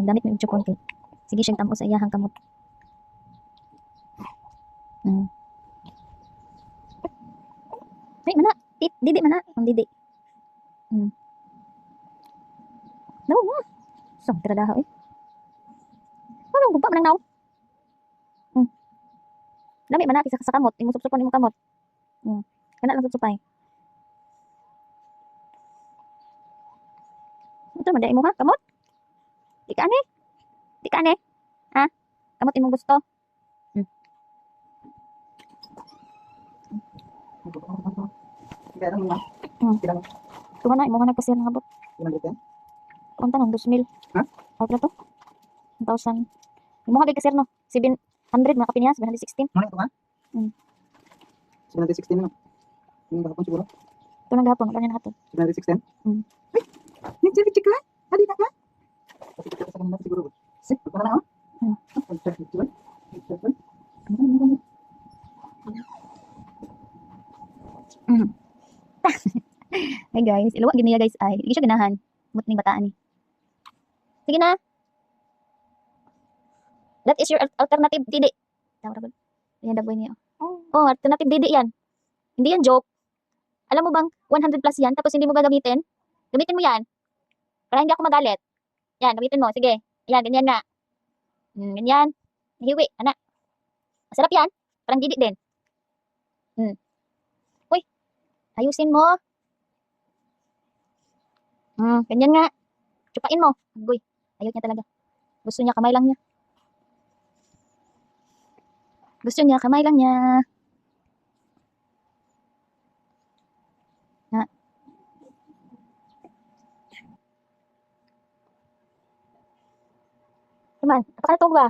Ang damit mo yung konti. Sige siyang tamo sa iyahang kamot. Ay, mana. Didi mana. Ang didi. No, mo. So, tradaho eh. Ano, gumpa man ang naw. Lami mana, pisa sa kamot. Imo supsupon imo kamot. Kana lang supsupay. Ito, manday mo ha, kamot. Di ka ane. Di ka ane. Ha? Kamot imong gusto. Tuwa na, imo nga nagpasir ng abot. Kunta ng 2,000. Ha? Ay, pala to? 1,000. Imo nga kasir no? 700 mga kapinya, 716. Ano ito ha? 716 na. Yung gahapon siguro? Ito nang gahapon, ganyan na ito. 716? Ay! Nag-check ka? Hali na ka? Kasi kita sa kanina siguro. Sip, ito na ako? Check it, diba? Check it. Hey guys, iluwa giniya guys ay, hindi siya ganahan. Mut ning bataan ni. Sige na. That is your alternative didi. Tawag ra. Yan daboy niya. Oh, alternative didi yan. Hindi yan joke. Alam mo bang 100 plus yan tapos hindi mo gagamitin? Gamitin mo yan. Para hindi ako magalit. Yan, gamitin mo. Sige. Ayan, ganyan nga. Ganyan. Hiwi, anak. Masarap yan. Parang didi din. Uy, ayusin mo. Ganyan nga. Chupain mo. Agoy. Ayaw niya talaga. Gusto niya, kamay lang niya. Gusto niya, kamay lang niya. Ha? Naman, apa ka na to ba?